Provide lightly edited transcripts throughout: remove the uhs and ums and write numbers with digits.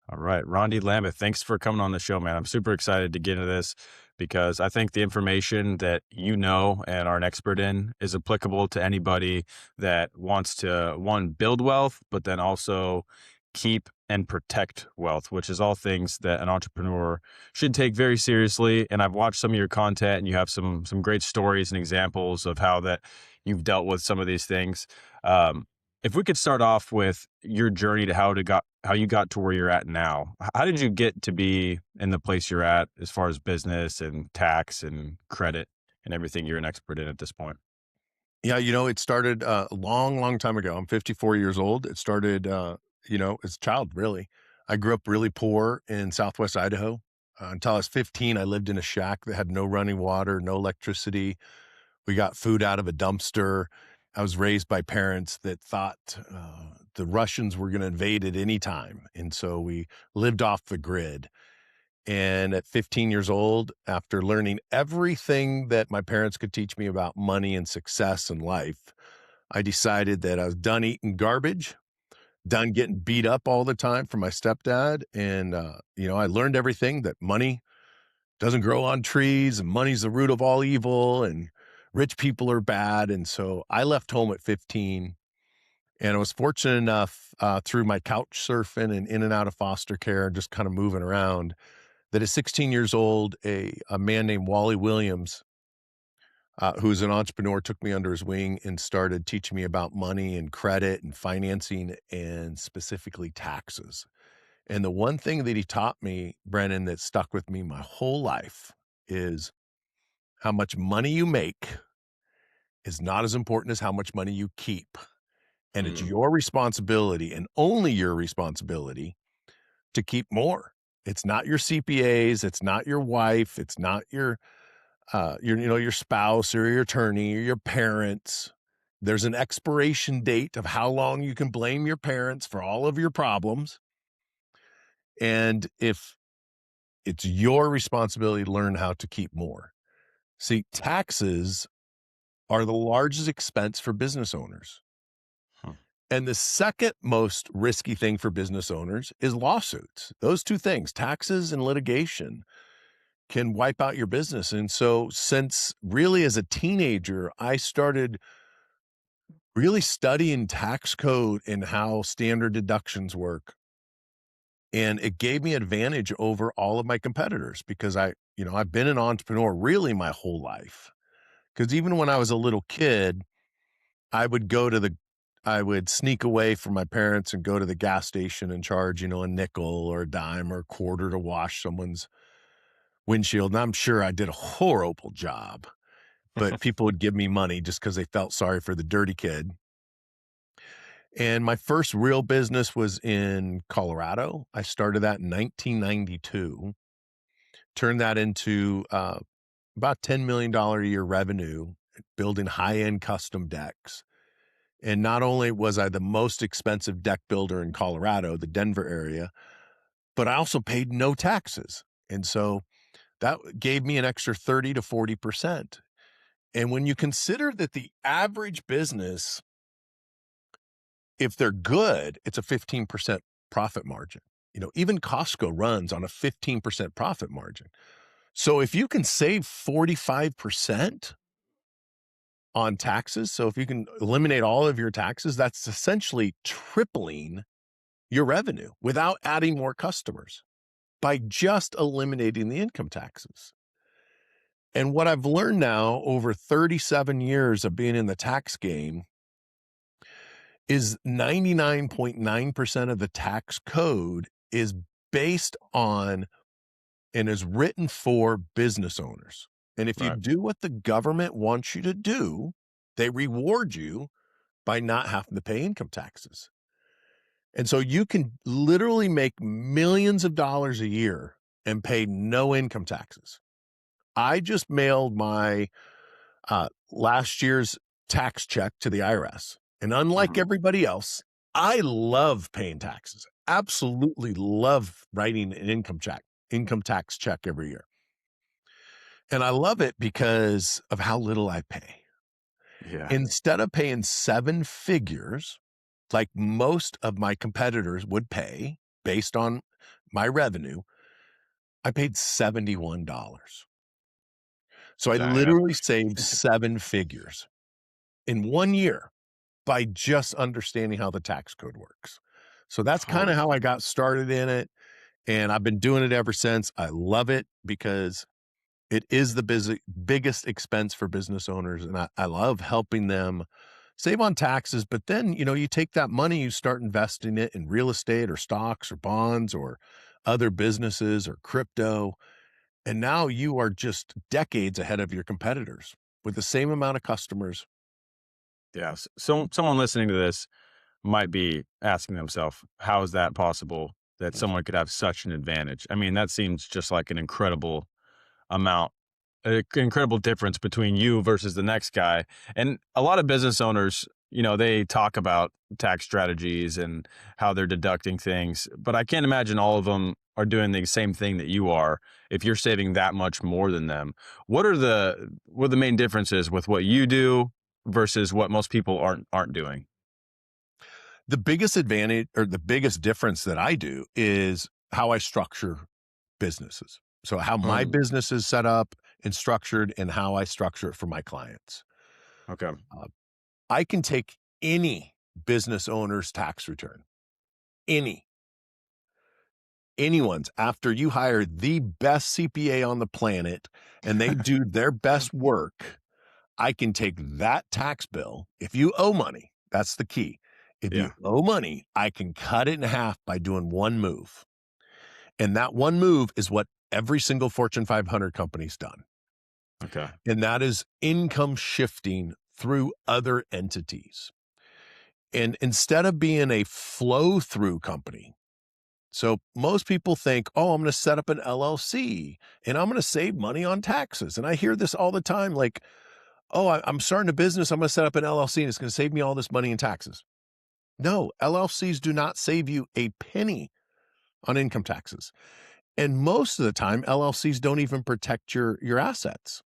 All right, Rondi Lambeth, thanks for coming on the show, man. I'm super excited to get into this because I think the information that you know and are an expert in is applicable to anybody that wants to, one, build wealth, but then also keep and protect wealth, which is all things that an entrepreneur should take very seriously. And I've watched some of your content, and you have some great stories and examples of how that you've dealt with some of these things. Um, if we could start off with your journey to how you got to where you're at now. How did you get to be in the place you're at as far as business and tax and credit and everything you're an expert in at this point? Yeah, it started a long, long time ago. I'm 54 years old. It started, as a child, really. I grew up really poor in Southwest Idaho. Until I was 15, I lived in a shack that had no running water, no electricity. We got food out of a dumpster. I was raised by parents that thought the Russians were going to invade at any time. And so we lived off the grid. And at 15 years old, after learning everything that my parents could teach me about money and success in life, I decided that I was done eating garbage, done getting beat up all the time from my stepdad. And, I learned everything that money doesn't grow on trees and money's the root of all evil and rich people are bad. And so I left home at 15 and I was fortunate enough through my couch surfing and in and out of foster care and just kind of moving around that at 16 years old, a man named Wally Williams, who's an entrepreneur, took me under his wing and started teaching me about money and credit and financing and specifically taxes. And the one thing that he taught me, Brennan, that stuck with me my whole life is how much money you make is not as important as how much money you keep. And it's Mm, your responsibility and only your responsibility to keep more. It's not your CPAs, it's not your wife, it's not your spouse or your attorney or your parents. There's an expiration date of how long you can blame your parents for all of your problems. And if it's your responsibility to learn how to keep more. See, taxes are the largest expense for business owners. huh. And the second most risky thing for business owners is lawsuits. Those two things, taxes and litigation, can wipe out your business. And so, since really as a teenager, I started really studying tax code and how standard deductions work. And it gave me advantage over all of my competitors because I've been an entrepreneur really my whole life. Because even when I was a little kid, I would go to the I would sneak away from my parents and go to the gas station and charge, a nickel or a dime or a quarter to wash someone's windshield. And I'm sure I did a horrible job, but people would give me money just because they felt sorry for the dirty kid. And my first real business was in Colorado. I started that in 1992, turned that into about $10 million a year revenue, building high-end custom decks. And not only was I the most expensive deck builder in Colorado, the Denver area, but I also paid no taxes. And so that gave me an extra 30 to 40%. And when you consider that the average business, if they're good, it's a 15% profit margin. Even Costco runs on a 15% profit margin. So if you can save 45% on taxes, so if you can eliminate all of your taxes, that's essentially tripling your revenue without adding more customers by just eliminating the income taxes. And what I've learned now over 37 years of being in the tax game is 99.9% of the tax code is based on and is written for business owners. And if you Right. do what the government wants you to do, they reward you by not having to pay income taxes. And so you can literally make millions of dollars a year and pay no income taxes. I just mailed my last year's tax check to the IRS. And unlike Mhm. everybody else, I love paying taxes. Absolutely love writing an income tax check every year. And I love it because of how little I pay. Yeah. Instead of paying seven figures, like most of my competitors would pay based on my revenue, I paid $71. So I Dang, that's literally saved 7 figures in 1 year by just understanding how the tax code works. So that's kinda holy. how I got started in it, and I've been doing it ever since. I love it because it is the biggest expense for business owners, and I love helping them save on taxes, but then, you take that money, you start investing it in real estate or stocks or bonds or other businesses or crypto, and now you are just decades ahead of your competitors with the same amount of customers. Yes. So someone listening to this might be asking themselves, how is that possible that someone could have such an advantage? I mean, that seems just like an incredible amount, an incredible difference between you versus the next guy. And a lot of business owners, they talk about tax strategies and how they're deducting things, but I can't imagine all of them are doing the same thing that you are if you're saving that much more than them. What are the main differences with what you do versus what most people aren't doing? The biggest advantage or the biggest difference that I do is how I structure businesses. So how my Mm, business is set up and structured and how I structure it for my clients. okay. Uh, I can take any business owner's tax return, any, anyone's, after you hire the best CPA on the planet and they do their best work. I can take that tax bill. If you owe money, that's the key. If you Yeah. owe money, I can cut it in half by doing one move. And that one move is what every single Fortune 500 company's done. Okay. And that is income shifting through other entities. And instead of being a flow through company, so most people think, oh, I'm going to set up an LLC and I'm going to save money on taxes. And I hear this all the time like, oh, I'm starting a business. I'm going to set up an LLC and it's going to save me all this money in taxes. No, LLCs do not save you a penny on income taxes. And most of the time, LLCs don't even protect your assets.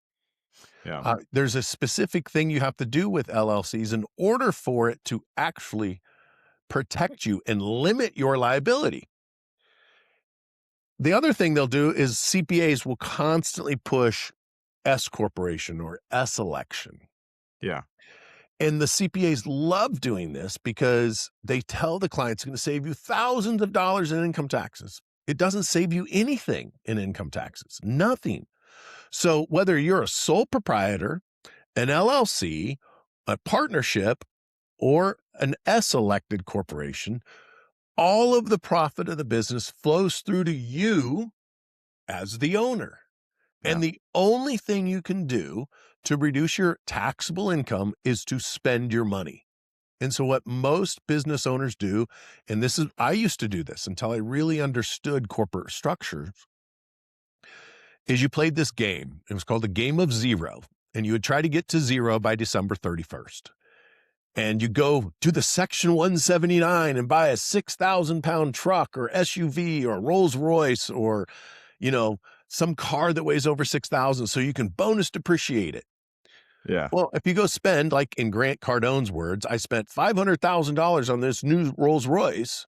Yeah. There's a specific thing you have to do with LLCs in order for it to actually protect you and limit your liability. The other thing they'll do is CPAs will constantly push S corporation or S election. Yeah. And the CPAs love doing this because they tell the client it's going to save you thousands of dollars in income taxes. It doesn't save you anything in income taxes, nothing. So whether you're a sole proprietor, an LLC, a partnership, or an S elected corporation, all of the profit of the business flows through to you as the owner. Yeah. And the only thing you can do to reduce your taxable income is to spend your money. And so what most business owners do, and this is I used to do this until I really understood corporate structures, is you played this game. It was called the game of zero. And you would try to get to zero by December 31st. And you go to the section 179 and buy a 6,000 pound truck or SUV or Rolls Royce or, you know, some car that weighs over 6,000 so you can bonus depreciate it. Yeah. Well, if you go spend, like in Grant Cardone's words, I spent $500,000 on this new Rolls Royce.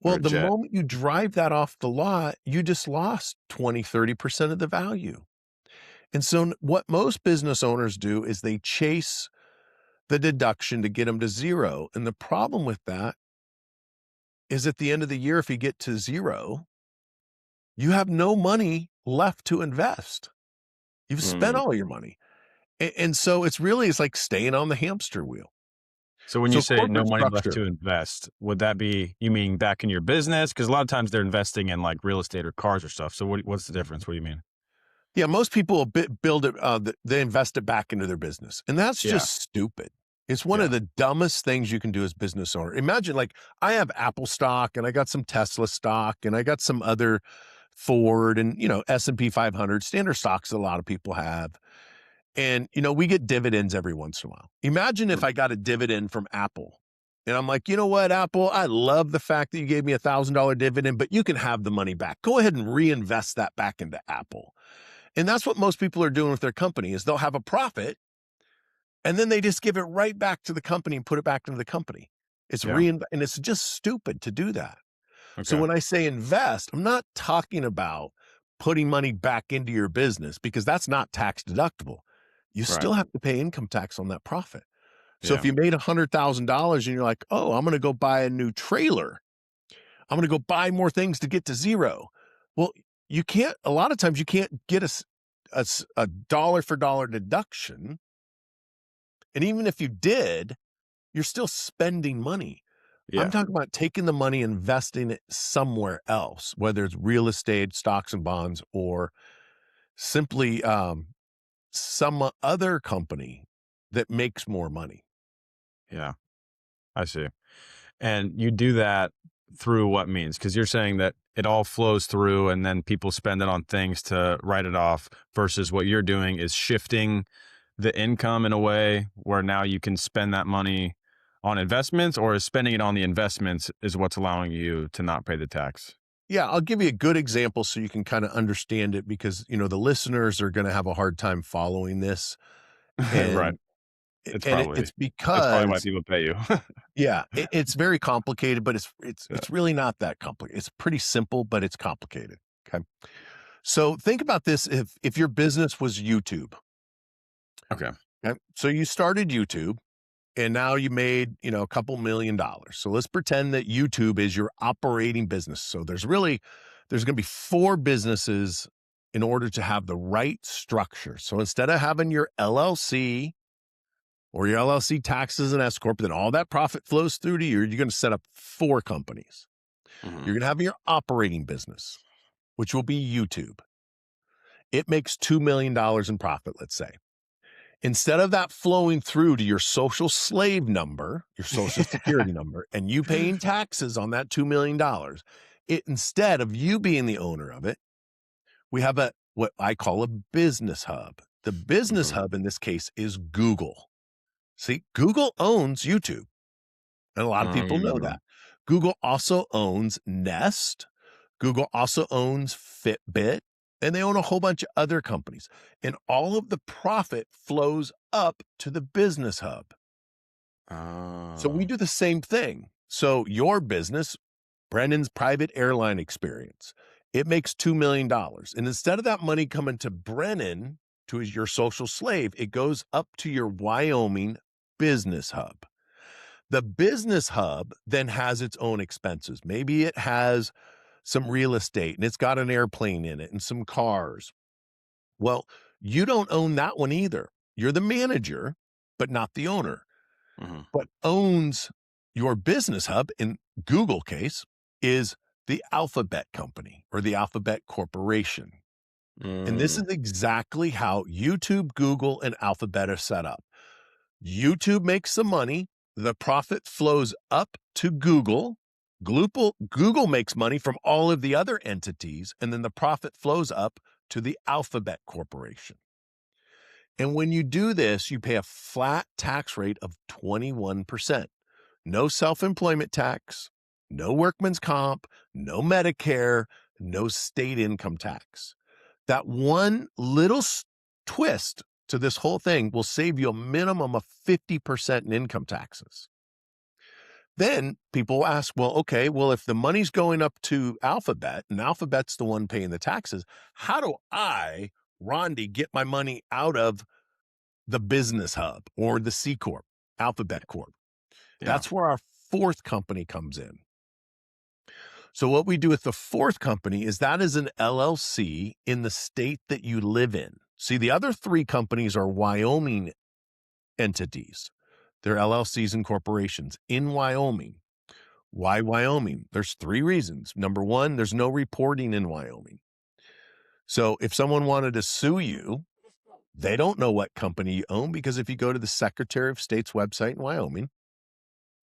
Or Well, a the jet. moment you drive that off the lot, you just lost 20, 30% of the value. And so what most business owners do is they chase the deduction to get them to zero. And the problem with that is at the end of the year, if you get to zero, you have no money left to invest. You've spent Mm. all your money. And so it's like staying on the hamster wheel. So when you So say no corporate money left structure. to invest, would that be you mean back in your business? Because a lot of times they're investing in like real estate or cars or stuff. So what's the difference? What do you mean? Yeah, most people will build it, they invest it back into their business, and that's Yeah. just stupid. It's one of Yeah. the dumbest things you can do as business owner. Imagine, like, I have Apple stock, and I got some Tesla stock, and I got some other Ford and, S&P 500 standard stocks that a lot of people have. And, we get dividends every once in a while. Imagine if Mm. I got a dividend from Apple, and I'm like, you know what, Apple, I love the fact that you gave me $1,000 dividend, but you can have the money back. Go ahead and reinvest that back into Apple. And that's what most people are doing with their company is they'll have a profit and then they just give it right back to the company and put it back into the company. Yeah. And it's just stupid to do that. So Okay. when I say invest, I'm not talking about putting money back into your business because that's not tax deductible. You Right. still have to pay income tax on that profit. So if Yeah. you made $100,000 and you're like, "Oh, I'm gonna go buy a new trailer. I'm gonna go buy more things to get to 0." Well, you can't a lot of times you can't get a dollar for dollar deduction, and even if you did, you're still spending money. I'm Yeah. talking about taking the money, investing it somewhere else, whether it's real estate, stocks and bonds, or simply, some other company that makes more money. Yeah. I see. And you do that through what means? Because you're saying that it all flows through and then people spend it on things to write it off versus what you're doing is shifting the income in a way where now you can spend that money on investments, or is spending it on the investments is what's allowing you to not pay the tax? Yeah, I'll give you a good example so you can kinda understand it because, the listeners are gonna have a hard time following this, Right. and It's it's probably that's probably why because people pay you. yeah, it's very complicated, but it's Yeah. it's really not that complicated. It's pretty simple, but it's complicated, okay? So, think about this if your business was YouTube, Okay. okay? So, you started YouTube, and now you made, a couple $1,000,000. So, let's pretend that YouTube is your operating business. So, there's gonna be 4 businesses in order to have the right structure. So, instead of having your LLC or your LLC taxes and S corp, then all that profit flows through to you. You're going to set up 4 companies. Mhm. You're going to have your operating business, which will be YouTube. It makes $2 million in profit, let's say. Instead of that flowing through to your social slave number, your social security number, and you paying taxes on that $2 million, instead of you being the owner of it, we have what I call a business hub. The business Mhm. hub in this case is Google. See, Google owns YouTube. And a lot of people know Mm. that. Google also owns Nest. Google also owns Fitbit, and they own a whole bunch of other companies. And all of the profit flows up to the business hub. So we Oh. do the same thing. So your business, Brendan's private airline experience, it makes $2 million. And instead of that money coming to Brennan, to your social slave, it goes up to your Wyoming business hub. The business hub then has its own expenses. Maybe it has some real estate and it's got an airplane in it and some cars. Well, you don't own that one either. You're the manager, but not the owner. Mhm. What owns your business hub in Google case is the Alphabet company or the Alphabet Corporation. And this Mm. is exactly how YouTube, Google, and Alphabet are set up. YouTube makes some money. The profit flows up to Google. Google makes money from all of the other entities, and then the profit flows up to the Alphabet Corporation. And when you do this, you pay a flat tax rate of 21%. No self employment tax, no workman's comp, no Medicare, no state income tax. That one little twist to this whole thing will save you a minimum of 50% in income taxes. Then people ask, well, okay, well, if the money's going up to Alphabet and Alphabet's the one paying the taxes, how do I, Rondi, get my money out of the business hub or the C Corp, Alphabet Corp? Yeah. That's where our 4th company comes in. So what we do with the 4th company is that is an LLC in the state that you live in. See, the other 3 companies are Wyoming entities. They're LLCs and corporations in Wyoming. Why Wyoming? There's 3 reasons. Number 1, there's no reporting in Wyoming. So if someone wanted to sue you, they don't know what company you own because if you go to the Secretary of State's website in Wyoming,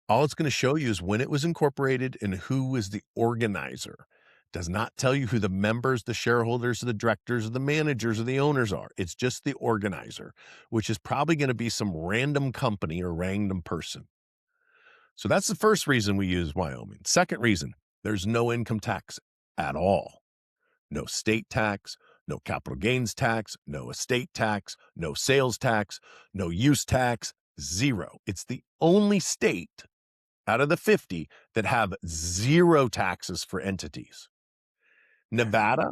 all it's going to show you is when it was incorporated and who was the organizer. Does not tell you who the members, the shareholders, the directors, the managers, or the owners are. It's just the organizer, which is probably going to be some random company or random person. So that's the first reason we use Wyoming. Second reason, there's no income tax at all. No state tax, no capital gains tax, no estate tax, no sales tax, no use tax, zero. It's the only state out of the 50 that have zero taxes for entities. Damn. Nevada,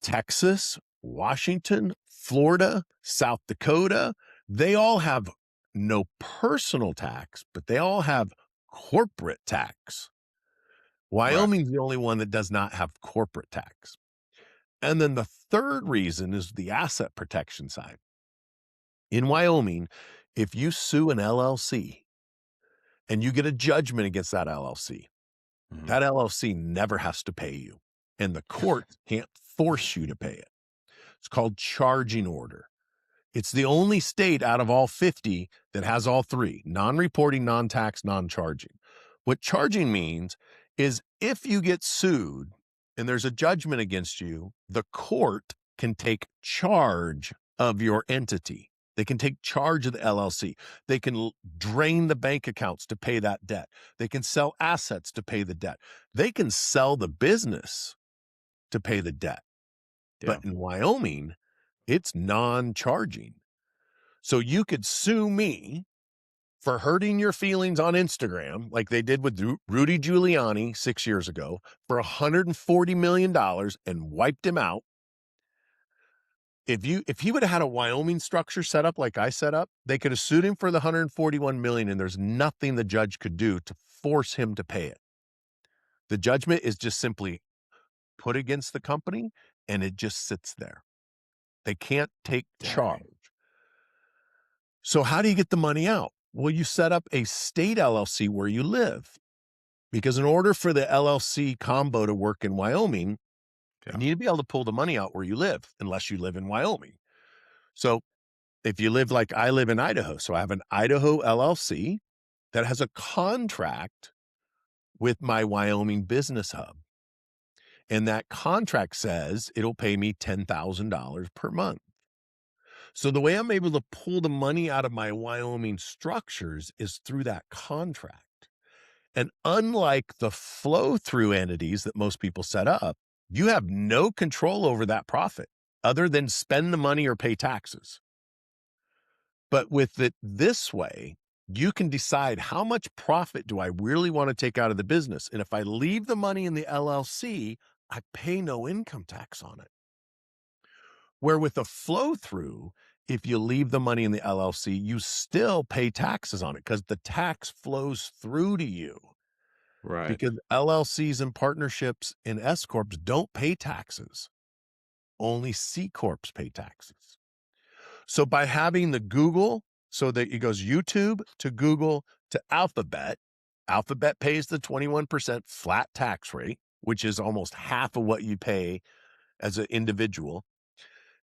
Texas, Washington, Florida, South Dakota, they all have no personal tax, but they all have corporate tax. Right. Wyoming's the only one that does not have corporate tax. And then the third reason is the asset protection side. In Wyoming, if you sue an LLC and you get a judgment against Mhm. that LLC never has to pay you, and the court can't force you to pay it. It's called charging order. It's the only state out of all 50 that has all three: non-reporting, non-tax, non-charging. What charging means is if you get sued and there's a judgment against you, the court can take charge of your entity. They can take charge of the LLC. They can drain the bank accounts to pay that debt. They can sell assets to pay the debt. They can sell the business to pay the debt. Yeah. But in Wyoming, it's non-charging. So you could sue me for hurting your feelings on Instagram, like they did with Rudy Giuliani 6 years ago, for $140 million and wiped him out. If he would have had a Wyoming structure set up like I set up, they could have sued him for the 141 million, and there's nothing the judge could do to force him to pay it. The judgment is just simply put against the company, and it just sits there. They can't take charge. Dang. So how do you get the money out? Well, you set up a state LLC where you live, because in order for the LLC combo to work in Wyoming, you Yeah. need to be able to pull the money out where you live, unless you live in Wyoming. So if you live like I live in Idaho, so I have an Idaho LLC that has a contract with my Wyoming business hub. And that contract says it'll pay me $10,000 per month. So the way I'm able to pull the money out of my Wyoming structures is through that contract. And unlike the flow through entities that most people set up, you have no control over that profit other than spend the money or pay taxes. But with it this way, you can decide how much profit do I really want to take out of the business. And if I leave the money in the LLC, I pay no income tax on it. Where with a flow through, if you leave the money in the LLC, you still pay taxes on it because the tax flows through to you. Right. Because LLCs and partnerships and S corps don't pay taxes. Only C corps pay taxes. So by having the Google, so that it goes YouTube to Google to Alphabet, Alphabet pays the 21% flat tax rate, which is almost half of what you pay as an individual.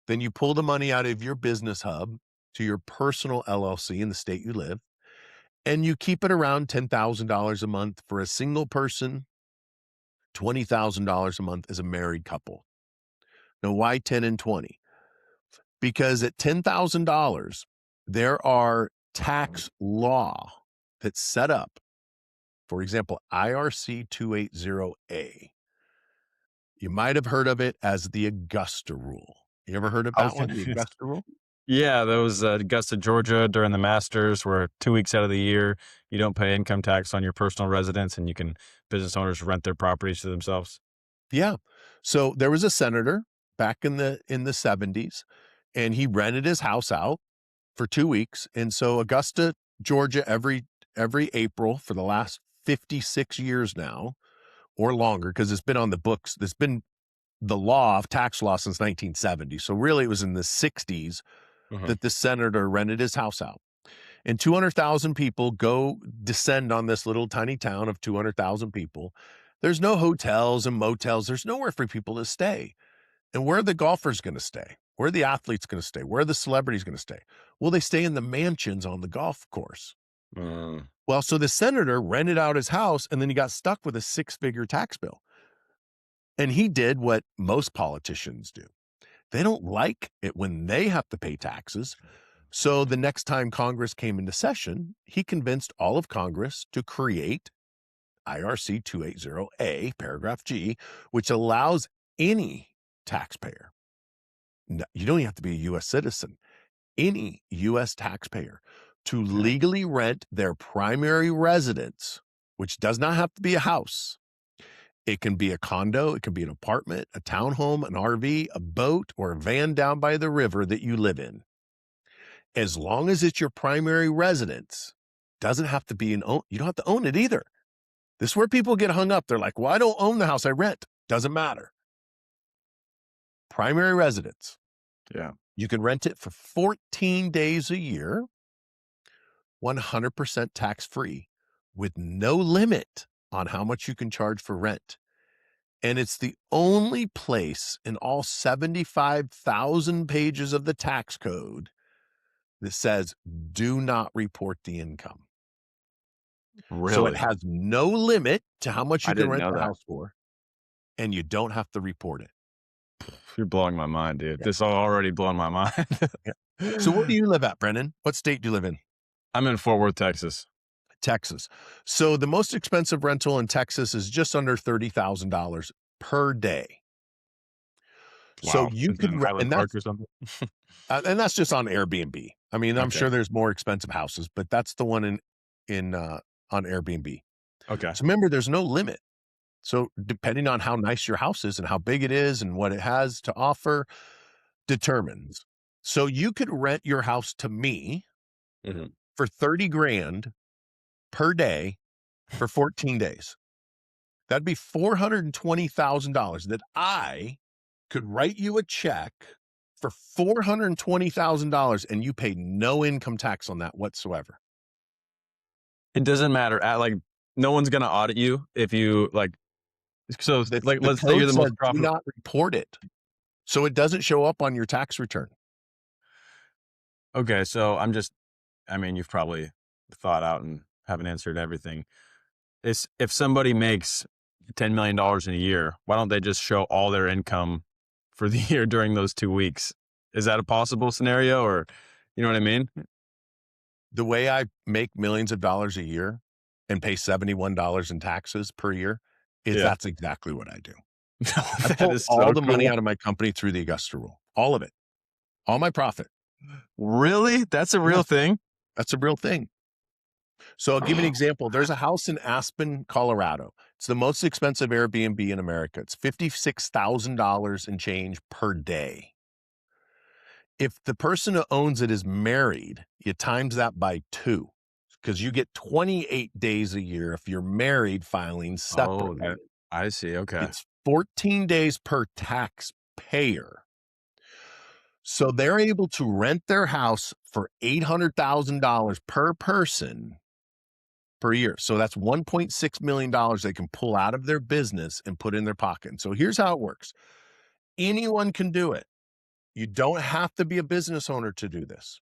Then you pull the money out of your business hub to your personal LLC in the state you live, and you keep it around $10,000 a month for a single person, $20,000 a month as a married couple. Now, why 10 and 20? Because at $10,000, there are tax law that's set up. For example, IRC 280A. You might have heard of it as the Augusta rule. You ever heard of I was that one, gonna the Augusta rule? Yeah, that was Augusta, Georgia during the Masters, where 2 weeks out of the year you don't pay income tax on your personal residence, and business owners rent their properties to themselves. Yeah. So there was a senator back in the 70s, and he rented his house out for 2 weeks. And so Augusta, Georgia, every April for the last 56 years now or longer, because it's been on the books. There's been the law of tax law since 1970. So really it was in the 60s Mhm. that the senator rented his house out. And 200,000 people go descend on this little tiny town of 200,000 people. There's no hotels and motels. There's nowhere for people to stay. And where are the golfers going to stay? Where are the athletes going to stay? Where are the celebrities going to stay? Well, they stay in the mansions on the golf course. Mm. Well, so the senator rented out his house, and then he got stuck with a six-figure tax bill. And he did what most politicians do. They don't like it when they have to pay taxes. So the next time Congress came into session, he convinced all of Congress to create IRC 280A, paragraph G, which allows any taxpayer, you don't even have to be a U.S. citizen, any U.S. taxpayer to Okay. legally rent their primary residence which does not have to be a house. It can be a condo, it can be an apartment, a townhome, an RV, a boat, or a van down by the river that you live in. As long as it's your primary residence, doesn't have to be you don't have to own it either. This is where people get hung up. They're like, well, I don't own the house, I rent. Doesn't matter. Primary residence. Yeah. You can rent it for 14 days a year, 100% tax free, with no limit on how much you can charge for rent. And it's the only place in all 75,000 pages of the tax code that says do not report the income. So it Really? has no limit to how much I you can didn't rent know the that. house for, and you don't have to report it. You're blowing my mind, dude. Yeah. This already blown my mind. Yeah. So where do you live at, Brendan? What state do you live in? I'm in Fort Worth, Texas. Texas. So the most expensive rental in Texas is just under $30,000 per day. So Wow. you Is that could in rent, Highland Park or something? and that's just on Airbnb. I mean, I'm Okay. sure there's more expensive houses, but that's the one in on Airbnb. Okay. So remember, there's no limit. So depending on how nice your house is and how big it is and what it has to offer determines. So you could rent your house to me Mhm. for 30 grand per day for 14 days. That'd be $420,000 that I could write you a check for $420,000 and you pay no income tax on that whatsoever. It doesn't matter. Like, no one's gonna audit you if you like. So, like, The let's say you're code the says most do profitable. not report it. So it doesn't show up on your tax return. Okay, so I mean, you've probably thought out and haven't answered everything. Is if somebody makes $10 million in a year, why don't they just show all their income for the year during those 2 weeks? Is that a possible scenario, or you know what I mean? The way I make millions of dollars a year and pay $71 in taxes per year is Yeah, that's exactly what I do. I that pull is all so the money cool. out of my company through the Augusta rule, all of it, all my profit. Really, that's a real Yes, thing. that's a real thing. So I'll give you an example. There's a house in Aspen, Colorado. It's the most expensive Airbnb in America. It's $56,000 and change per day. If the person who owns it is married, you times that by 2 because you get 28 days a year if you're married filing Oh, separately. that I see. Okay. It's 14 days per taxpayer. So they're able to rent their house for $800,000 per person per year. So that's $1.6 million they can pull out of their business and put in their pocket. And so here's how it works. Anyone can do it. You don't have to be a business owner to do this.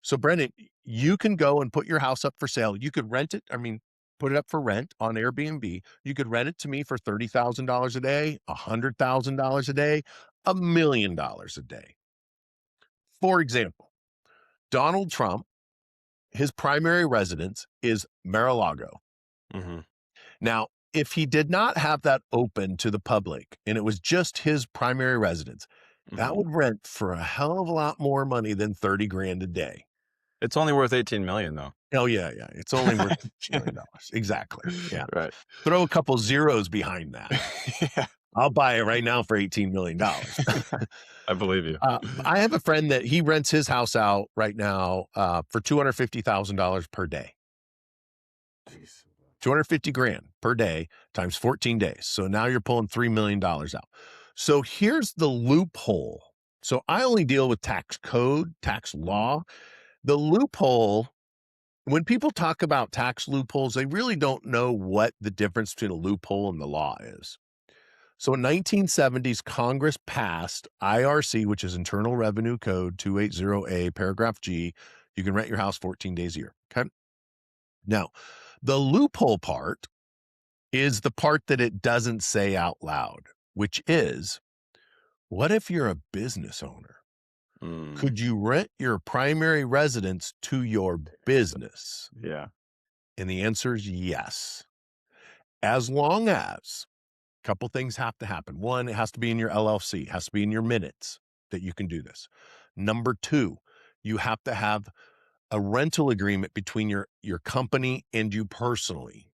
So Brendan, you can go and put your house up for sale. You could rent it. I mean, put it up for rent on Airbnb. You could rent it to me for $30,000 a day, $100,000 a day, $1 million a day. For example, Donald Trump, his primary residence is Mar-a-Lago. Hmm. Now, if he did not have that open to the public and it was just his primary residence, that Hmm. would rent for a hell of a lot more money than 30 grand a day. It's only worth 18 million, though. Oh, yeah, yeah. It's only worth $1 million. Exactly. Yeah. Right. Throw a couple zeros behind that. Yeah, I'll buy it right now for $18 million. I believe you. I have a friend that he rents his house out right now for $250,000 per day. Jeez. 250 grand per day times 14 days. So now you're pulling $3 million out. So here's the loophole. So I only deal with tax code, tax law. The loophole, when people talk about tax loopholes, they really don't know what the difference between a loophole and the law is. So in 1970s, Congress passed IRC, which is Internal Revenue Code 280A, paragraph G. You can rent your house 14 days a year. Okay. Now, the loophole part is the part that it doesn't say out loud, which is, what if you're a business owner? Mm, Could you rent your primary residence to your business? yeah. And the answer is yes. As long as a couple things have to happen. One, it has to be in your LLC, it has to be in your minutes that you can do this. Number two, you have to have a rental agreement between your company and you personally.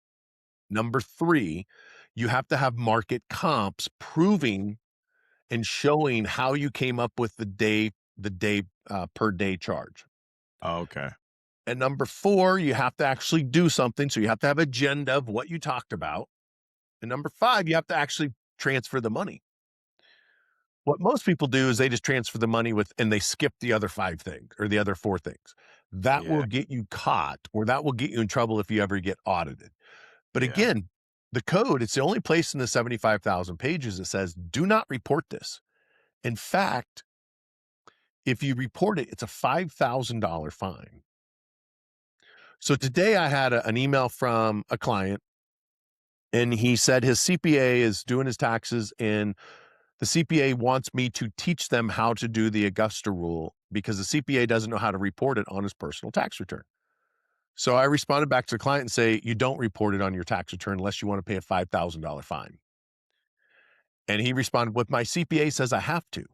Number 3, you have to have market comps proving and showing how you came up with the per day charge. Oh, okay. And number 4, you have to actually do something. So you have to have agenda of what you talked about. And number 5, you have to actually transfer the money. What most people do is they just transfer the money and they skip the other 5 things or the other 4 things. That will Yeah. get you caught, or that will get you in trouble if you ever get audited. But Yeah. again, the code, it's the only place in the 75,000 pages that says, do not report this. In fact, if you report it, it's a $5,000 fine. So today I had an email from a client, and he said his CPA is doing his taxes, and the CPA wants me to teach them how to do the Augusta rule because the CPA doesn't know how to report it on his personal tax return. So I responded back to the client and say, you don't report it on your tax return unless you want to pay a $5,000 fine. And he responded with, my CPA says I have to.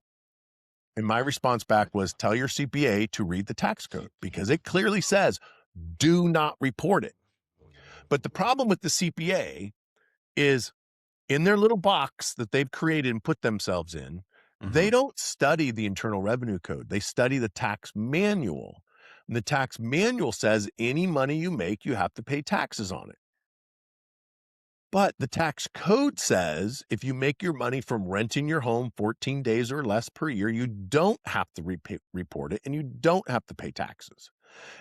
And my response back was, tell your CPA to read the tax code because it clearly says, do not report it. But the problem with the CPA is in their little box that they've created and put themselves in, they Mhm. don't study the Internal Revenue Code. They study the tax manual. And the tax manual says any money you make, you have to pay taxes on it. But the tax code says if you make your money from renting your home 14 days or less per year, you don't have to report it and you don't have to pay taxes.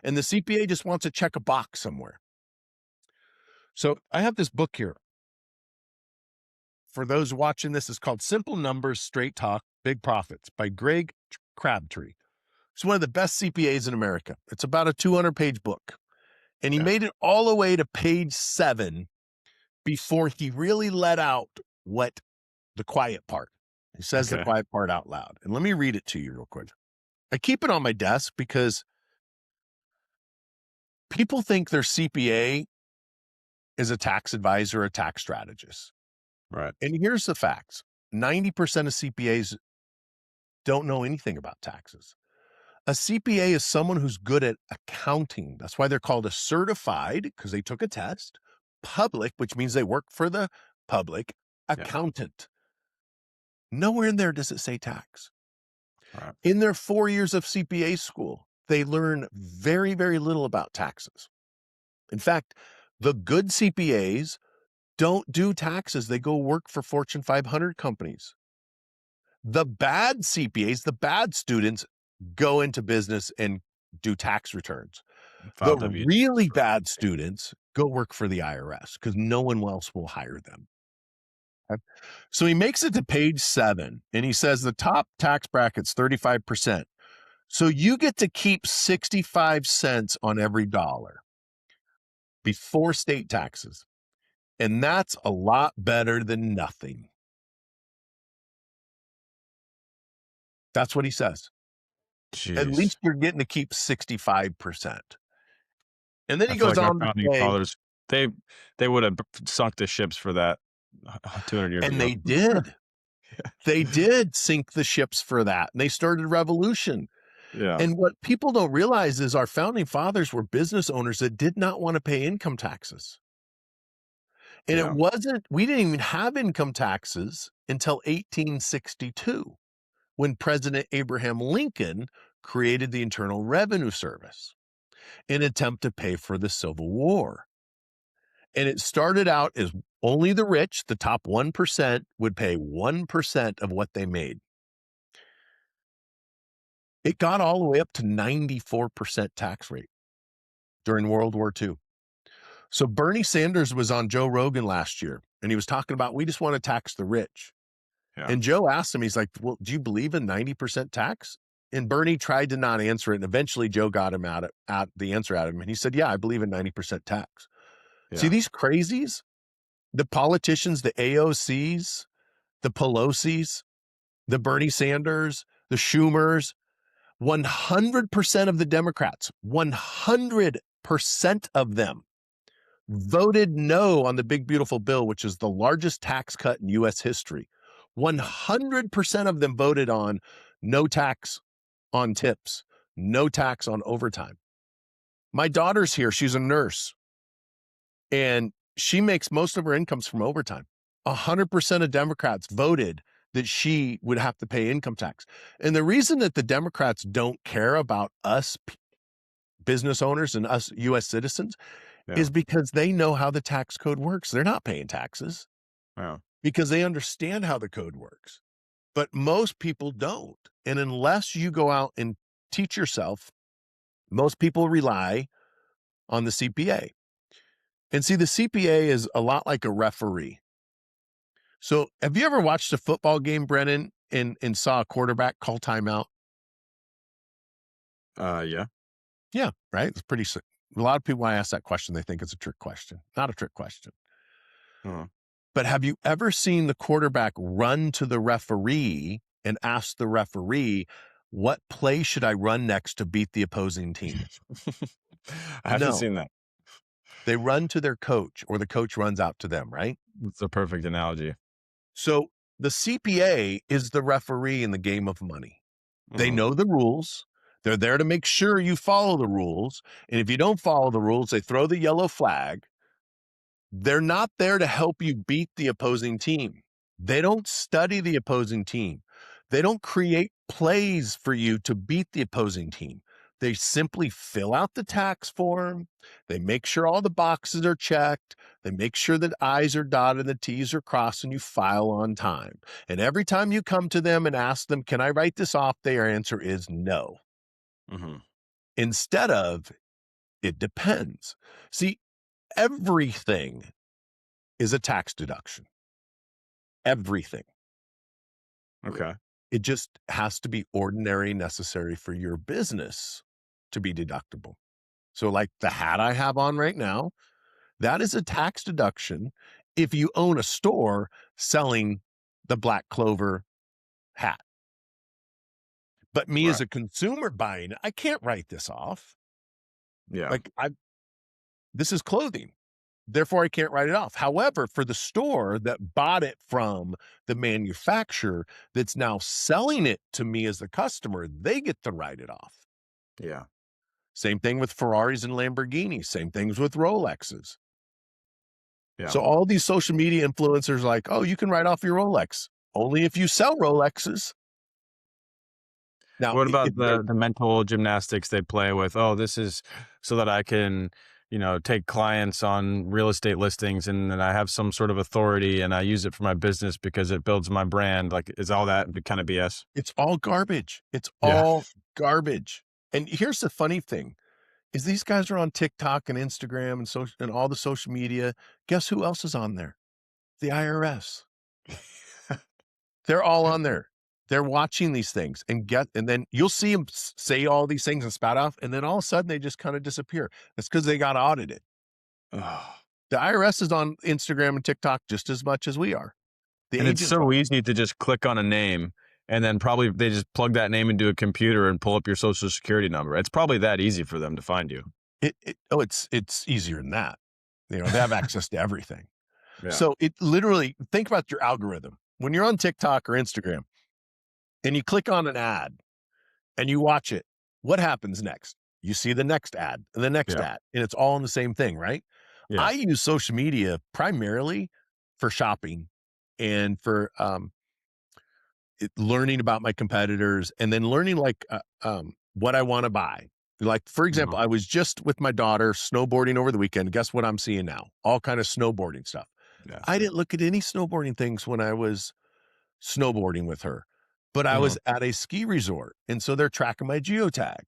And the CPA just wants to check a box somewhere. So I have this book here. For those watching this, it's called Simple Numbers, Straight Talk, Big Profits by Greg Crabtree. He's one of the best CPAs in America. It's about a 200-page book. And he Yeah. made it all the way to page 7 before he really let out what the quiet part. He says the Okay. quiet part out loud. And let me read it to you real quick. I keep it on my desk because people think their CPA is a tax advisor, a tax strategist. Right. And here's the facts. 90% of CPAs don't know anything about taxes. A CPA is someone who's good at accounting. That's why they're called a certified, because they took a test, public, which means they work for the public, Yeah. accountant. Nowhere in there does it say tax. Right. In their 4 years of CPA school, they learn very, very little about taxes. In fact, the good CPAs don't do taxes. They go work for Fortune 500 companies. The bad CPAs, the bad students, go into business and do tax returns. File The W-2s really for bad students go work for the IRS because no one else will hire them. Okay? So he makes it to page 7 and he says the top tax bracket's 35%. So you get to keep 65 cents on every dollar before state taxes. And that's a lot better than nothing. That's what he says. At Jeez. least you're getting to keep 65%. And then I he feel goes like our on to founding say, fathers, they they would have sunk the ships for that 200 years and ago. they did. They did sink the ships for that. And they started a revolution. Yeah. And what people don't realize is our founding fathers were business owners that did not want to pay income taxes. And it Yeah. wasn't, we didn't even have income taxes until 1862 when President Abraham Lincoln created the Internal Revenue Service in an attempt to pay for the Civil War. And it started out as only the rich, the top 1%, would pay 1% of what they made. It got all the way up to 94% tax rate during World War II. So Bernie Sanders was on Joe Rogan last year, and he was talking about, we just want to tax the rich. Yeah. And Joe asked him, he's like, well, do you believe in 90% tax? And Bernie tried to not answer it. And eventually Joe got him out the answer out of him. And he said, yeah, I believe in 90% tax. See, Yeah. these crazies, the politicians, the AOCs, the Pelosi's, the Bernie Sanders, the Schumers, 100% of the Democrats, 100% of them voted no on the big, beautiful bill, which is the largest tax cut in U.S. history. 100% of them voted on no tax on tips, no tax on overtime. My daughter's here. She's a nurse. And She makes most of her incomes from overtime. 100% of Democrats voted that she would have to pay income tax. And the reason that the Democrats don't care about us business owners and us US citizens Yeah. is because they know how the tax code works. They're not paying taxes Yeah. because they understand how the code works. But most people don't. And unless you go out and teach yourself, most people rely on the CPA. And see, the CPA is a lot like a referee. So have you ever watched a football game, Brennan, and saw a quarterback call timeout? Yeah. Yeah, right. It's pretty. A lot of people, when I ask that question, they think it's a trick question. Not a trick question. Uh-huh. But have you ever seen the quarterback run to the referee and ask the referee, what play should I run next to beat the opposing team? I haven't No, seen that. they run to their coach or the coach runs out to them, right? It's a perfect analogy. So the CPA is the referee in the game of money. They Uh-huh. know the rules. They're there to make sure you follow the rules. And if you don't follow the rules, they throw the yellow flag. They're not there to help you beat the opposing team. They don't study the opposing team. They don't create plays for you to beat the opposing team. They simply fill out the tax form. They make sure all the boxes are checked. They make sure that I's are dotted and the T's are crossed and you file on time. And every time you come to them and ask them, can I write this off? Their answer is no. Uh-huh. Instead of, it depends. See, everything is a tax deduction. Everything. Okay. It just has to be ordinary necessary for your business to be deductible. So like the hat I have on right now, that is a tax deduction if you own a store selling the Black Clover hat. But me as Right. a consumer buying it, I can't write this off. Yeah. Like this is clothing. Therefore, I can't write it off. However, for the store that bought it from the manufacturer that's now selling it to me as the customer, they get to write it off. Yeah. Same thing with Ferraris and Lamborghinis. Same things with Rolexes. Yeah. So all these social media influencers like, oh, you can write off your Rolex. Only if you sell Rolexes. Now, What if about they're the mental gymnastics they play with? Oh, this is so that I can, take clients on real estate listings and then I have some sort of authority and I use it for my business because it builds my brand. Like, is all that kind of BS? it's all garbage. It's Yeah. all garbage. And here's the funny thing is these guys are on TikTok and Instagram and social and all the social media. Guess who else is on there? The IRS. They're all on there. They're watching these things and then you'll see them say all these things and spout off, and then all of a sudden they just kind of disappear. That's because they got audited. Oh. The IRS is on Instagram and TikTok just as much as we are. The And it's agents so are. easy to just click on a name and then probably they just plug that name into a computer and pull up your social security number. It's probably that easy for them to find you. It's easier than that. They have access to everything. Yeah. So it literally think about your algorithm. When you're on TikTok or Instagram and you click on an ad and you watch it, what happens next? You see the next ad and the next Yeah. ad, and it's all in the same thing, right? Yeah. I use social media primarily for shopping and for learning about my competitors and then learning what I want to buy. Like, for example, Mhm. I was just with my daughter snowboarding over the weekend. Guess what I'm seeing now? All kind of snowboarding stuff. Yeah. I didn't look at any snowboarding things when I was snowboarding with her, but I was Mhm. at a ski resort. And so they're tracking my geotag.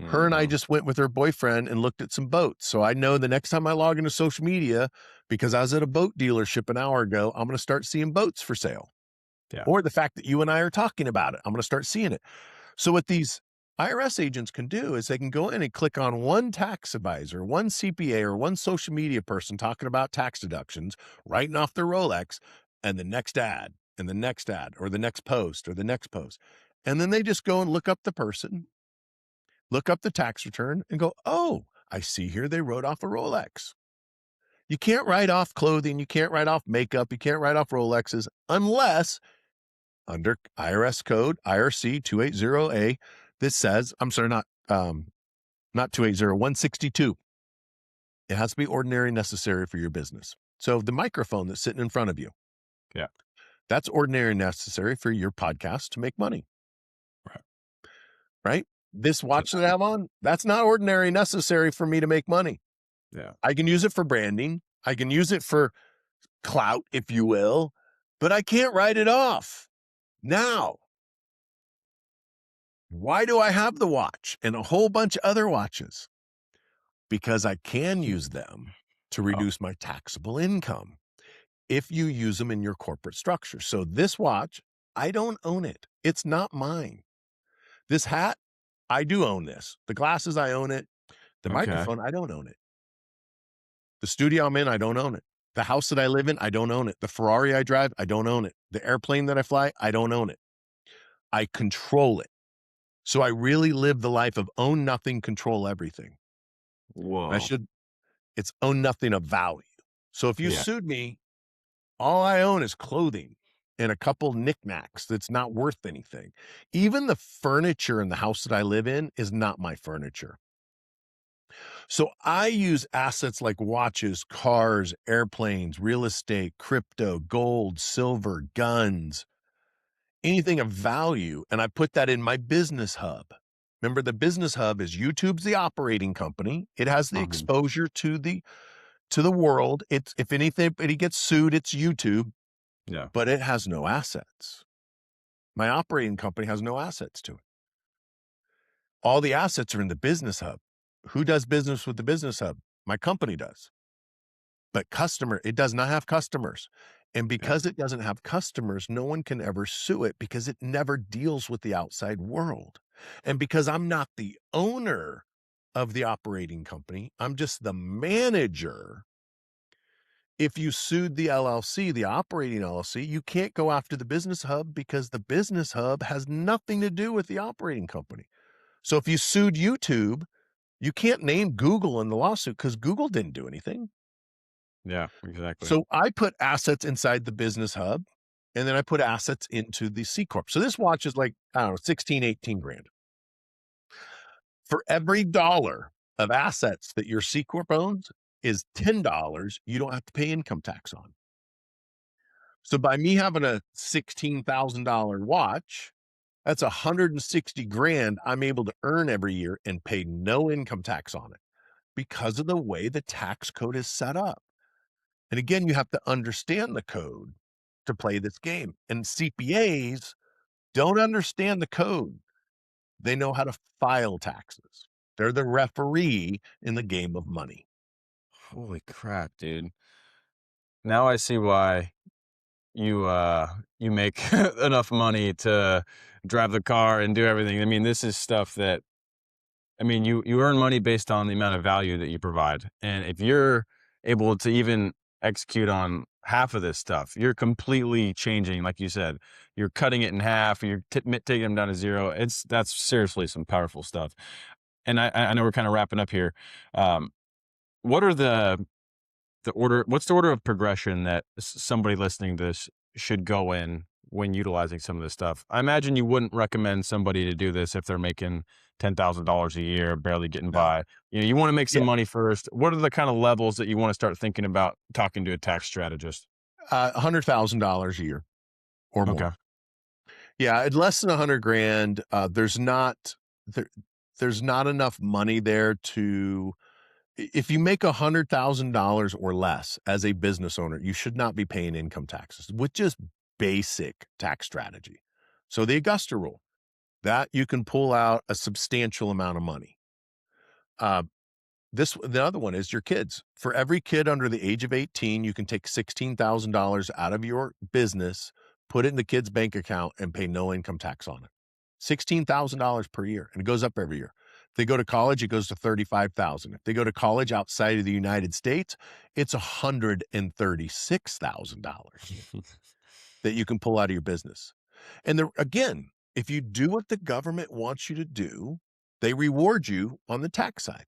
Her and I Mhm. just went with her boyfriend and looked at some boats. So I know the next time I log into social media, because I was at a boat dealership an hour ago, I'm going to start seeing boats for sale. Yeah. Or the fact that you and I are talking about it, I'm going to start seeing it. So what these IRS agents can do is they can go in and click on one tax advisor, one CPA, or one social media person talking about tax deductions, writing off their Rolex, and the next ad, and the next ad, or the next post, or the next post. And then they just go and look up the person, look up the tax return, and go, oh, I see here they wrote off a Rolex. You can't write off clothing. You can't write off makeup. You can't write off Rolexes unless under IRS code IRC 280A that says, I'm sorry, not 280, 162. It has to be ordinary necessary for your business. So the microphone that's sitting in front of you, Yeah. that's ordinary necessary for your podcast to make money, Right. right? This So watch that I have on, that's not ordinary necessary for me to make money. yeah. I can use it for branding. I can use it for clout, if you will, but I can't write it off. Now, why do I have the watch and a whole bunch of other watches? Because I can use them to Oh, reduce my taxable income if you use them in your corporate structure. So this watch, I don't own it. It's not mine. This hat, I do own this. The glasses, I own it. The okay. microphone, I don't own it. The studio I'm in, I don't own it. The house that I live in, I don't own it. The Ferrari I drive, I don't own it. The airplane that I fly, I don't own it. I control it. So I really live the life of own nothing, control everything. And I Whoa. should, it's own nothing of value. So if you Yeah. sued me, all I own is clothing and a couple knickknacks that's not worth anything. Even the furniture in the house that I live in is not my furniture. So I use assets like watches, cars, airplanes, real estate, crypto, gold, silver, guns, anything of value, and I put that in my business hub. Remember, the business hub is YouTube's the operating company. It has the Mhm. exposure to the world. It's if anybody gets sued, it's YouTube, Yeah. but it has no assets. My operating company has no assets to it. All the assets are in the business hub. Who does business with the business hub? My company does. But it does not have customers. And Yeah. because it doesn't have customers, no one can ever sue it because it never deals with the outside world. And because I'm not the owner of the operating company, I'm just the manager. If you sued the LLC, the operating LLC, you can't go after the business hub because the business hub has nothing to do with the operating company. So if you sued YouTube, you can't name Google in the lawsuit because Google didn't do anything. Yeah. Exactly. So I put assets inside the business hub and then I put assets into the C Corp. So this watch is like, I don't know, 16, 18 grand. For every dollar of assets that your C Corp owns is $10 you don't have to pay income tax on. So by me having a $16,000 watch, that's 160 grand I'm able to earn every year and pay no income tax on it because of the way the tax code is set up. And again, you have to understand the code to play this game. And CPAs don't understand the code. They know how to file taxes. They're the referee in the game of money. Holy crap, dude. Now I see why you make enough money to drive the car and do everything. I mean, this is stuff that I mean, you earn money based on the amount of value that you provide. And if you're able to even execute on half of this stuff, you're completely changing, like you said, you're cutting it in half, you're taking them down to zero. That's seriously some powerful stuff. And I know we're kind of wrapping up here. Um, what are what's the order of progression that somebody listening to this should go in when utilizing some of this stuff? I imagine you wouldn't recommend somebody to do this if they're making $10,000 a year, barely getting No. by. You want to make some Yeah. money first. What are the kind of levels that you want to start thinking about talking to a tax strategist? $100,000 a year or Okay. more. Yeah. At less than 100 grand, there, there's not enough money there to, if you make $100,000 or less as a business owner, you should not be paying income taxes with just basic tax strategy. So the Augusta rule that you can pull out a substantial amount of money. Uh, the other one is your kids. For every kid under the age of 18, you can take $16,000 out of your business, put it in the kid's bank account, and pay no income tax on it. $16,000 per year, and it goes up every year. If they go to college, it goes to 35,000. If they go to college outside of the United States, it's $136,000 that you can pull out of your business. And again, if you do what the government wants you to do, they reward you on the tax side.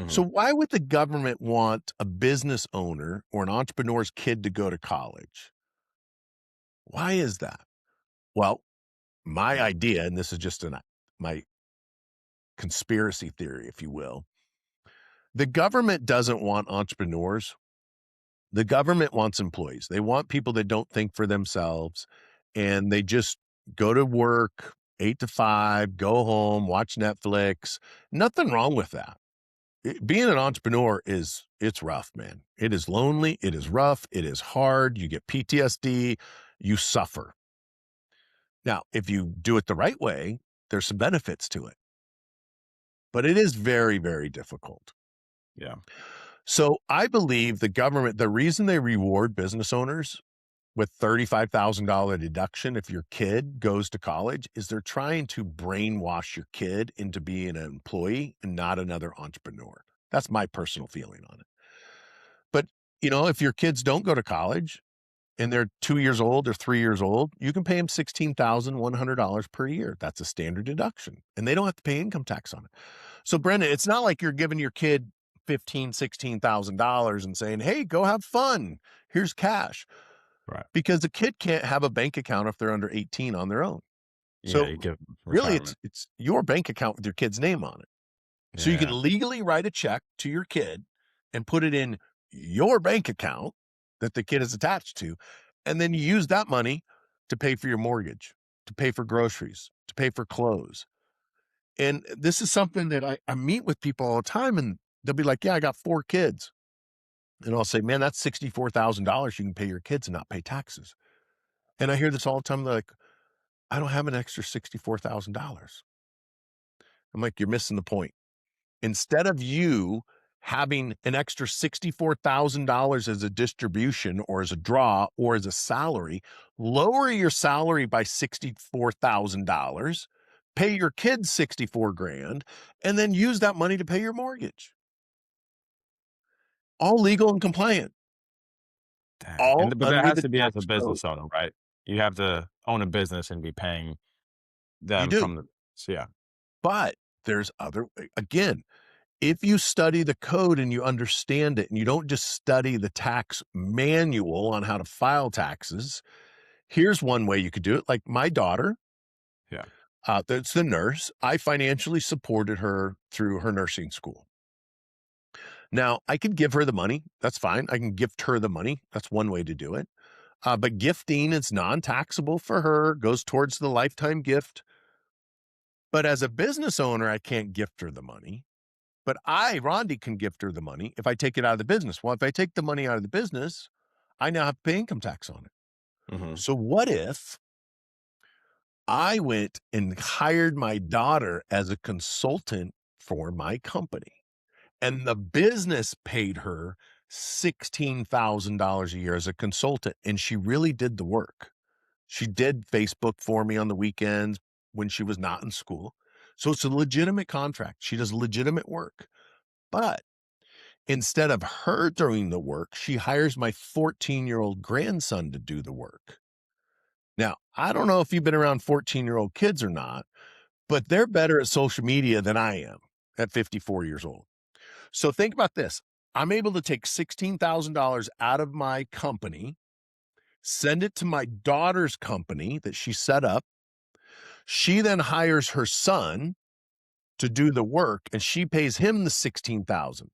So Hmm. why would the government want a business owner or an entrepreneur's kid to go to college? Why is that? Well, my idea, and this is just my conspiracy theory, if you will, The government doesn't want entrepreneurs. The government wants employees. They want people that don't think for themselves and they just go to work 8 to 5, go home, watch Netflix. Nothing wrong with that. Being an entrepreneur it's rough, man. It is lonely. It is rough. It is hard. You get PTSD. You suffer. Now, if you do it the right way, there's some benefits to it, but it is very, very difficult. Yeah. So I believe the reason they reward business owners with $35,000 deduction if your kid goes to college is they're trying to brainwash your kid into being an employee and not another entrepreneur. That's my personal feeling on it. But, if your kids don't go to college and they're 2 years old or 3 years old, you can pay them $16,100 per year. That's a standard deduction, and they don't have to pay income tax on it. So, Brenda, it's not like you're giving your kid $16,000 and saying, "Hey, go have fun. Here's cash." Right. Because the kid can't have a bank account if they're under 18 on their own. Yeah. So, You give really, retirement. it's your bank account with your kid's name on it. So you can Yeah. legally write a check to your kid and put it in your bank account that the kid is attached to, and then you use that money to pay for your mortgage, to pay for groceries, to pay for clothes. And this is something that I meet with people all the time, and they'll be like, "Yeah, I got 4 kids." And I'll say, "Man, that's $64,000 you can pay your kids and not pay taxes." And I hear this all the time. They're like, "I don't have an extra $64,000. I'm like, "You're missing the point. Instead of you having an extra $64,000 as a distribution or as a draw or as a salary, lower your salary by $64,000, pay your kids 64 grand, and then use that money to pay your mortgage. All legal and compliant, Dang. all But that under has the to be as a tax code. business owner, right? You have to own a business and be paying You them do. from the. So yeah. But there's again, if you study the code and you understand it and you don't just study the tax manual on how to file taxes, here's one way you could do it. Like my daughter, Yeah. that's the nurse. I financially supported her through her nursing school. Now, I could give her the money. That's fine. I can gift her the money. That's one way to do it. But gifting is non-taxable for her, goes towards the lifetime gift. But as a business owner, I can't gift her the money. But Rondi, can gift her the money if I take it out of the business. Well, if I take the money out of the business, I now have to pay income tax on it. Hmm. So what if I went and hired my daughter as a consultant for my company and the business paid her $16,000 a year as a consultant and she really did the work. She did Facebook for me on the weekends when she was not in school. So it's a legitimate contract. She does legitimate work. But instead of her doing the work, she hires my 14-year-old grandson to do the work. Now, I don't know if you've been around 14-year-old kids or not, but they're better at social media than I am at 54 years old. So think about this. I'm able to take $16,000 out of my company, send it to my daughter's company that she set up. She then hires her son to do the work and she pays him the 16,000.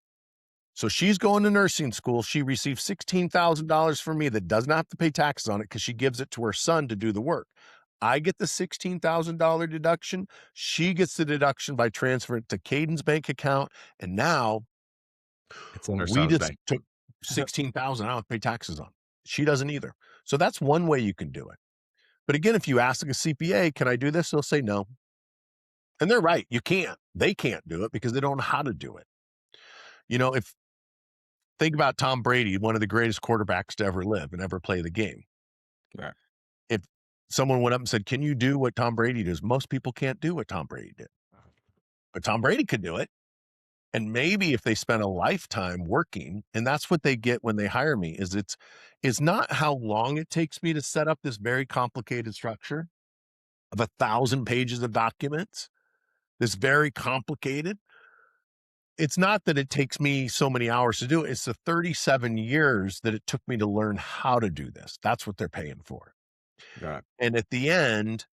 So she's going to nursing school. She receives $16,000 from me that doesn't have to pay taxes on it because she gives it to her son to do the work. I get the $16,000 deduction. She gets the deduction by transferring it to Caden's bank account. And now It's in her we son's just bank. took 16,000 I don't have to pay taxes on. She doesn't either. So that's one way you can do it. But again, if you ask a CPA, can I do this? They'll say no. And they're right. You can't. They can't do it because they don't know how to do it. If think about Tom Brady, one of the greatest quarterbacks to ever live and ever play the game. Right. If someone went up and said, "Can you do what Tom Brady does?" Most people can't do what Tom Brady did, but Tom Brady could do it. And maybe if they spent a lifetime working, and that's what they get when they hire me, is it's not how long it takes me to set up this very complicated structure of 1,000 pages of documents, this very complicated. It's not that it takes me so many hours to do it. It's the 37 years that it took me to learn how to do this. That's what they're paying for. Right. And at the end,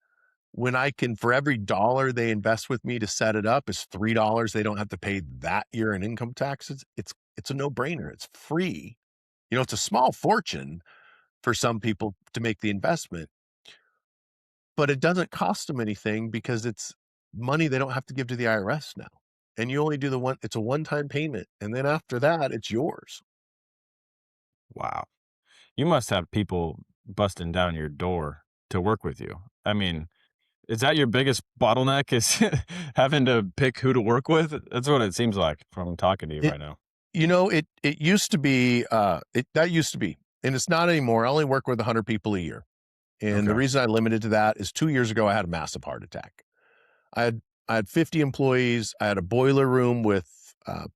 when I can, for every dollar they invest with me to set it up is $3 they don't have to pay that year in income taxes. It's a no-brainer. It's free. It's a small fortune for some people to make the investment, but it doesn't cost them anything because it's money they don't have to give to the IRS now. And you only do it's a one-time payment. And then after that, it's yours. Wow. You must have people busting down your door to work with you. I mean, is that your biggest bottleneck is having to pick who to work with? That's what it seems like from talking to you It, right now. it used to be, that used to be, and it's not anymore. I only work with 100 people a year. And the Okay. reason I limited to that is 2 years ago, I had a massive heart attack. I had I had 50 employees. I had a boiler room with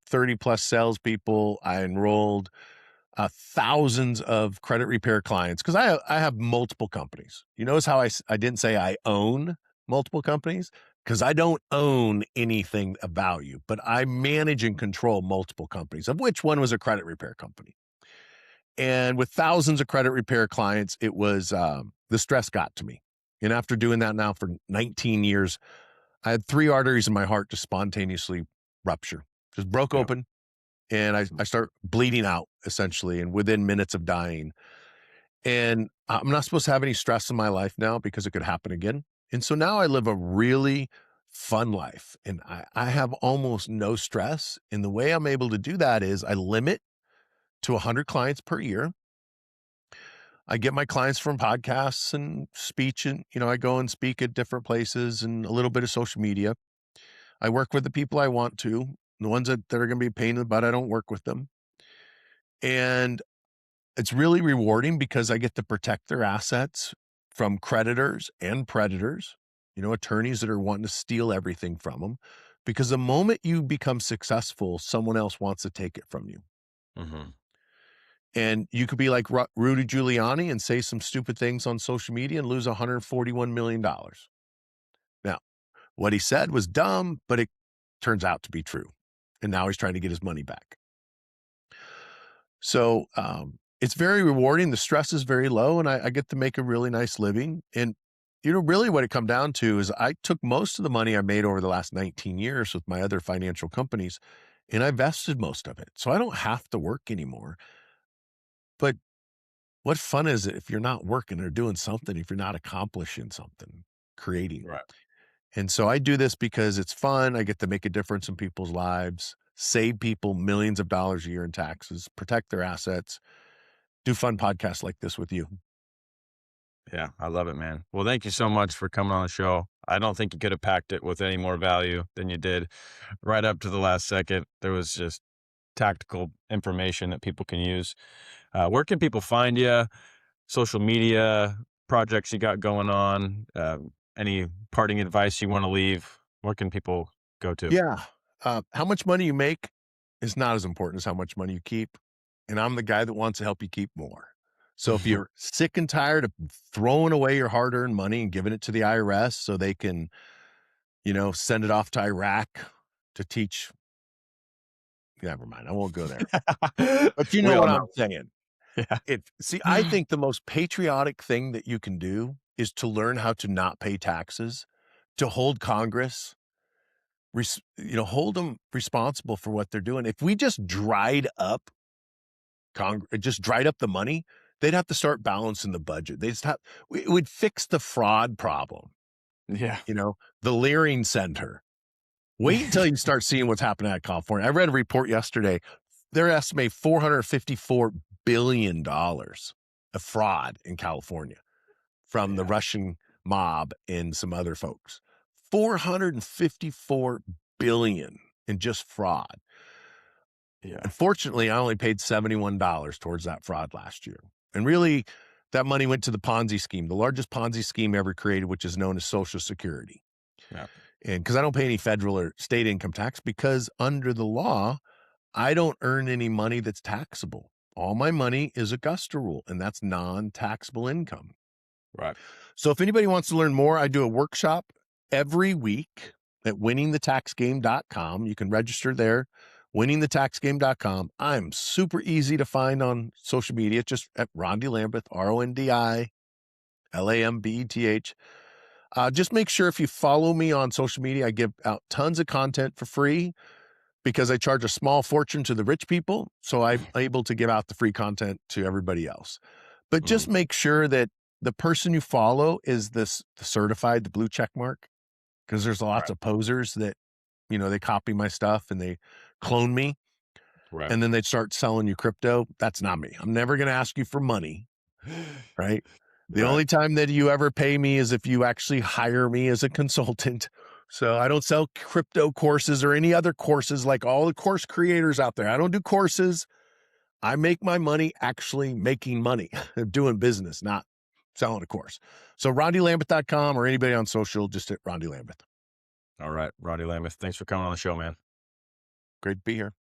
30 plus salespeople. I enrolled thousands of credit repair clients because I have multiple companies. You notice how I didn't say I own multiple companies because I don't own anything of value, but I manage and control multiple companies, of which one was a credit repair company. And with thousands of credit repair clients, it was the stress got to me. And after doing that now for 19 years, I had 3 arteries in my heart just spontaneously rupture, just broke Yep. open, and I start bleeding out essentially, and within minutes of dying. And I'm not supposed to have any stress in my life now because it could happen again. And so now I live a really fun life, and I have almost no stress. And the way I'm able to do that is I limit to 100 clients per year. I get my clients from podcasts and speech, and I go and speak at different places and a little bit of social media. I work with the people I want to. The ones that are going to be a pain in the butt, I don't work with them. And it's really rewarding because I get to protect their assets from creditors and predators, attorneys that are wanting to steal everything from them. Because the moment you become successful, someone else wants to take it from you. Hmm. And you could be like Rudy Giuliani and say some stupid things on social media and lose $141 million. Now, what he said was dumb, but it turns out to be true. And now he's trying to get his money back. So it's very rewarding. The stress is very low, and I get to make a really nice living. And really what it come down to is I took most of the money I made over the last 19 years with my other financial companies, and I vested most of it. So I don't have to work anymore. But what fun is it if you're not working or doing something, if you're not accomplishing something, creating? Right. And so I do this because it's fun. I get to make a difference in people's lives, save people millions of dollars a year in taxes, protect their assets, do fun podcasts like this with you. Yeah, I love it, man. Well, thank you so much for coming on the show. I don't think you could have packed it with any more value than you did right up to the last second. There was just tactical information that people can use. Where can people find you? Social media, projects you got going on, any parting advice you want to leave? Where can people go to? Yeah. How much money you make is not as important as how much money you keep. And I'm the guy that wants to help you keep more. So if you're sick and tired of throwing away your hard earned money and giving it to the IRS so they can, send it off to Iraq to teach, never mind. I won't go there. But you We know all what know. I'm saying. Yeah. I think the most patriotic thing that you can do is to learn how to not pay taxes, to hold Congress, hold them responsible for what they're doing. If we just dried up just dried up the money, they'd have to start balancing the budget. It would fix the fraud problem, Yeah. the Leering Center. Wait until you start seeing what's happening at California. I read a report yesterday. They're estimating $454 billion of fraud in California from the Yeah. Russian mob and some other folks. 454 billion in just fraud. Yeah. Unfortunately, I only paid $71 towards that fraud last year. And really, that money went to the Ponzi scheme, the largest Ponzi scheme ever created, which is known as Social Security. Yeah. And because I don't pay any federal or state income tax, because under the law, I don't earn any money that's taxable. All my money is Augusta rule, and that's non-taxable income. Right. So if anybody wants to learn more, I do a workshop every week at winningthetaxgame.com. You can register there, winningthetaxgame.com. I'm super easy to find on social media, just at Rondi Lambeth, Rondilambeth. Just make sure if you follow me on social media, I give out tons of content for free because I charge a small fortune to the rich people. So I'm able to give out the free content to everybody else. But just Mhm. make sure that the person you follow is the certified, the blue check mark, because there's lots Right, of posers that, they copy my stuff and they clone me right. and then they start selling you crypto. That's not me. I'm never going to ask you for money, right? The Right. only time that you ever pay me is if you actually hire me as a consultant. So I don't sell crypto courses or any other courses like all the course creators out there. I don't do courses. I make my money actually making money, doing business, not selling a course. So rondylambeth.com or anybody on social, just hit Rondy Lambeth. All right, Roddy Lameth, thanks for coming on the show, man. Great to be here.